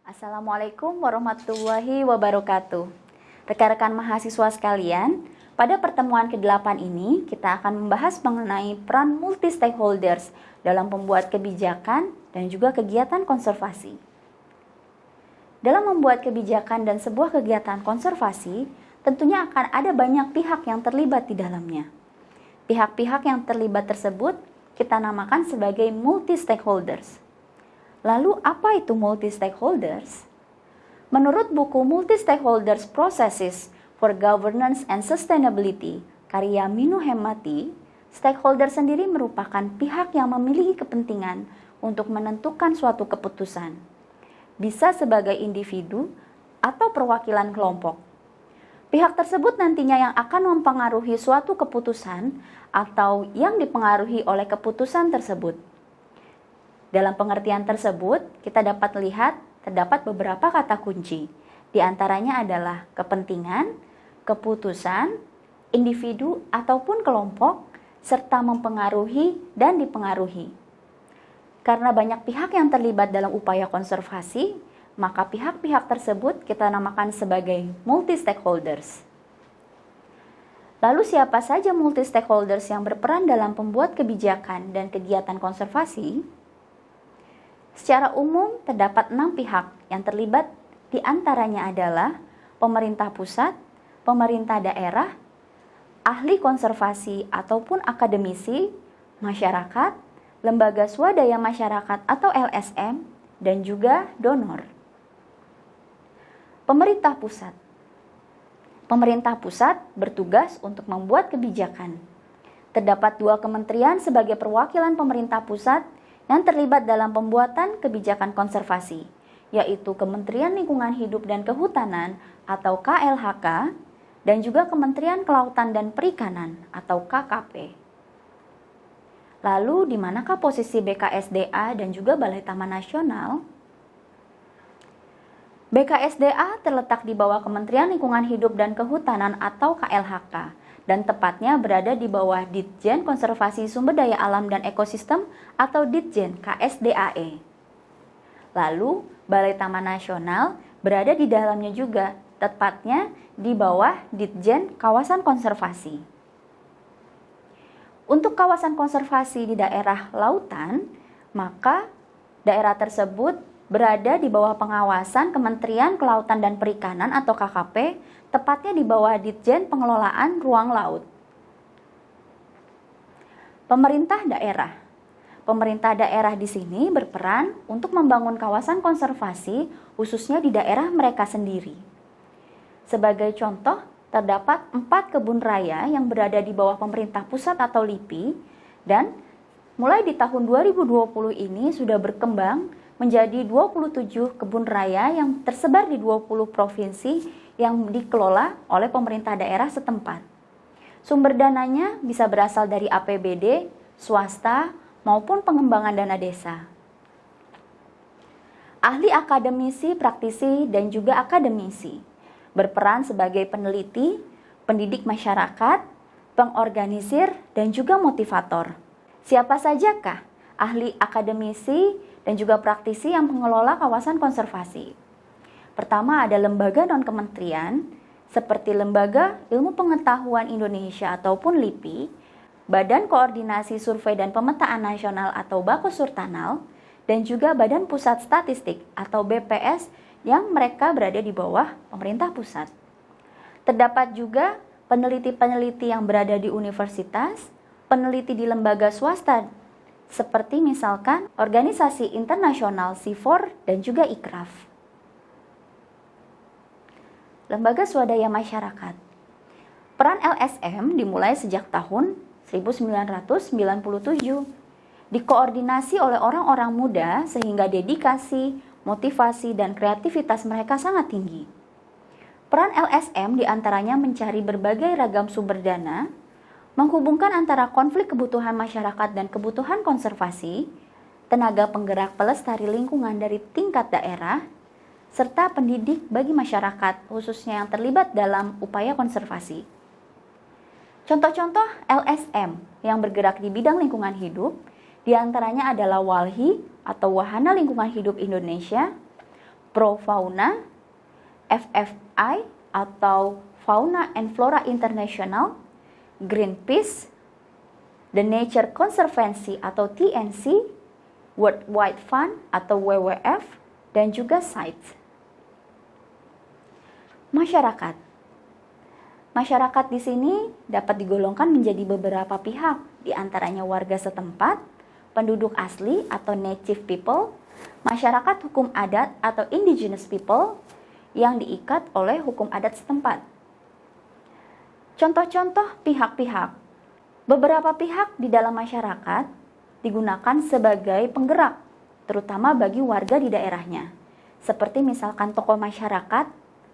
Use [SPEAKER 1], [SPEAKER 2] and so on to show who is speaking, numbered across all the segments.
[SPEAKER 1] Assalamualaikum warahmatullahi wabarakatuh. Rekan-rekan mahasiswa sekalian, pada pertemuan ke-8 ini kita akan membahas mengenai peran multi-stakeholders dalam pembuat kebijakan dan juga kegiatan konservasi. Dalam membuat kebijakan dan sebuah kegiatan konservasi, tentunya akan ada banyak pihak yang terlibat di dalamnya. Pihak-pihak yang terlibat tersebut kita namakan sebagai multi-stakeholders. Lalu apa itu multi-stakeholders? Menurut buku Multi-Stakeholders Processes for Governance and Sustainability karya Minu Hemmati, stakeholder sendiri merupakan pihak yang memiliki kepentingan untuk menentukan suatu keputusan. Bisa sebagai individu atau perwakilan kelompok. Pihak tersebut nantinya yang akan mempengaruhi suatu keputusan atau yang dipengaruhi oleh keputusan tersebut. Dalam pengertian tersebut, kita dapat melihat terdapat beberapa kata kunci. Di antaranya adalah kepentingan, keputusan, individu ataupun kelompok, serta mempengaruhi dan dipengaruhi. Karena banyak pihak yang terlibat dalam upaya konservasi, maka pihak-pihak tersebut kita namakan sebagai multi-stakeholders. Lalu siapa saja multi-stakeholders yang berperan dalam pembuat kebijakan dan kegiatan konservasi? Secara umum, terdapat 6 pihak yang terlibat, di antaranya adalah pemerintah pusat, pemerintah daerah, ahli konservasi ataupun akademisi, masyarakat, lembaga swadaya masyarakat atau LSM, dan juga donor. Pemerintah pusat. Pemerintah pusat bertugas untuk membuat kebijakan. Terdapat 2 kementerian sebagai perwakilan pemerintah pusat yang terlibat dalam pembuatan kebijakan konservasi, yaitu Kementerian Lingkungan Hidup dan Kehutanan atau KLHK, dan juga Kementerian Kelautan dan Perikanan atau KKP. Lalu, di manakah posisi BKSDA dan juga Balai Taman Nasional? BKSDA terletak di bawah Kementerian Lingkungan Hidup dan Kehutanan atau KLHK, dan tepatnya berada di bawah Ditjen Konservasi Sumber Daya Alam dan Ekosistem atau Ditjen KSDAE. Lalu, Balai Taman Nasional berada di dalamnya juga, tepatnya di bawah Ditjen Kawasan Konservasi. Untuk kawasan konservasi di daerah lautan, maka daerah tersebut berada di bawah pengawasan Kementerian Kelautan dan Perikanan atau KKP, tepatnya di bawah Ditjen Pengelolaan Ruang Laut. Pemerintah daerah. Pemerintah daerah di sini berperan untuk membangun kawasan konservasi khususnya di daerah mereka sendiri. Sebagai contoh, terdapat 4 kebun raya yang berada di bawah pemerintah pusat atau LIPI, dan mulai di tahun 2020 ini sudah berkembang menjadi 27 kebun raya yang tersebar di 20 provinsi yang dikelola oleh pemerintah daerah setempat. Sumber dananya bisa berasal dari APBD, swasta, maupun pengembangan dana desa. Ahli akademisi, praktisi, dan juga akademisi berperan sebagai peneliti, pendidik masyarakat, pengorganisir, dan juga motivator. Siapa sajakah ahli akademisi dan juga praktisi yang mengelola kawasan konservasi? Pertama ada lembaga non-kementerian seperti Lembaga Ilmu Pengetahuan Indonesia ataupun LIPI, Badan Koordinasi Survei dan Pemetaan Nasional atau Bakosurtanal, dan juga Badan Pusat Statistik atau BPS yang mereka berada di bawah pemerintah pusat. Terdapat juga peneliti-peneliti yang berada di universitas, peneliti di lembaga swasta seperti misalkan organisasi internasional CIFOR dan juga ICRAF. Lembaga swadaya masyarakat. Peran LSM dimulai sejak tahun 1997, dikoordinasi oleh orang-orang muda sehingga dedikasi, motivasi, dan kreativitas mereka sangat tinggi. Peran LSM diantaranya mencari berbagai ragam sumber dana, menghubungkan antara konflik kebutuhan masyarakat dan kebutuhan konservasi, tenaga penggerak pelestari lingkungan dari tingkat daerah, serta pendidik bagi masyarakat khususnya yang terlibat dalam upaya konservasi. Contoh-contoh LSM yang bergerak di bidang lingkungan hidup, diantaranya adalah WALHI atau Wahana Lingkungan Hidup Indonesia, Profauna, FFI atau Fauna and Flora International, Greenpeace, The Nature Conservancy atau TNC, World Wide Fund atau WWF, dan juga CITES. Masyarakat. Masyarakat di sini dapat digolongkan menjadi beberapa pihak, di antaranya warga setempat, penduduk asli atau native people, masyarakat hukum adat atau indigenous people yang diikat oleh hukum adat setempat. Contoh-contoh pihak-pihak. Beberapa pihak di dalam masyarakat digunakan sebagai penggerak, terutama bagi warga di daerahnya. Seperti misalkan tokoh masyarakat,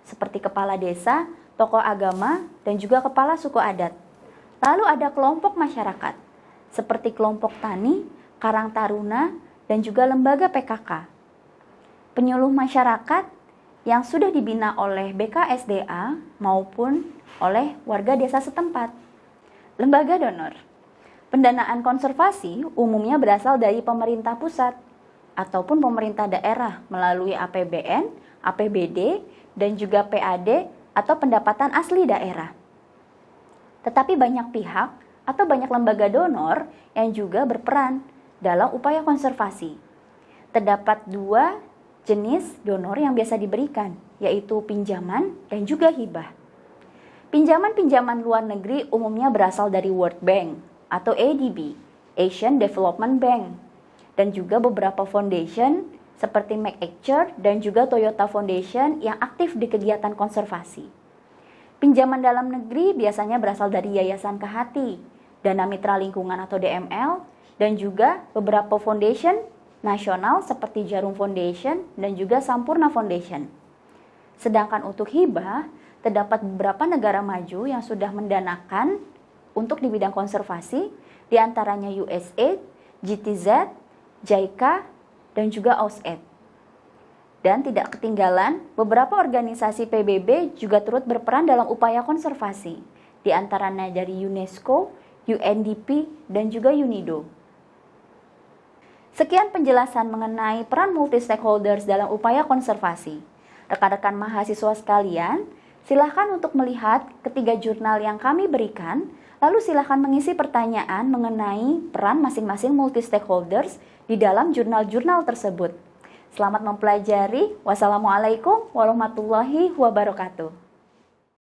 [SPEAKER 1] seperti kepala desa, tokoh agama, dan juga kepala suku adat. Lalu ada kelompok masyarakat, seperti kelompok tani, karang taruna, dan juga lembaga PKK. Penyuluh masyarakat yang sudah dibina oleh BKSDA maupun oleh warga desa setempat. Lembaga donor. Pendanaan konservasi umumnya berasal dari pemerintah pusat ataupun pemerintah daerah melalui APBN, APBD, dan juga PAD atau pendapatan asli daerah. Tetapi banyak pihak atau banyak lembaga donor yang juga berperan dalam upaya konservasi. Terdapat dua jenis donor yang biasa diberikan, yaitu pinjaman dan juga hibah. Pinjaman-pinjaman luar negeri umumnya berasal dari World Bank atau ADB, Asian Development Bank, dan juga beberapa foundation seperti MacArthur dan juga Toyota Foundation yang aktif di kegiatan konservasi. Pinjaman dalam negeri biasanya berasal dari Yayasan Kehati, Dana Mitra Lingkungan atau DML, dan juga beberapa foundation nasional seperti Jarum Foundation dan juga Sampurna Foundation. Sedangkan untuk hibah, terdapat beberapa negara maju yang sudah mendanakan untuk di bidang konservasi, di antaranya USAID, GTZ, JICA, dan juga AUSAID. Dan tidak ketinggalan, beberapa organisasi PBB juga turut berperan dalam upaya konservasi, di antaranya dari UNESCO, UNDP, dan juga UNIDO. Sekian penjelasan mengenai peran multi-stakeholders dalam upaya konservasi. Rekan-rekan mahasiswa sekalian, silakan untuk melihat ketiga jurnal yang kami berikan, lalu silakan mengisi pertanyaan mengenai peran masing-masing multi-stakeholders di dalam jurnal-jurnal tersebut. Selamat mempelajari. Wassalamualaikum warahmatullahi wabarakatuh.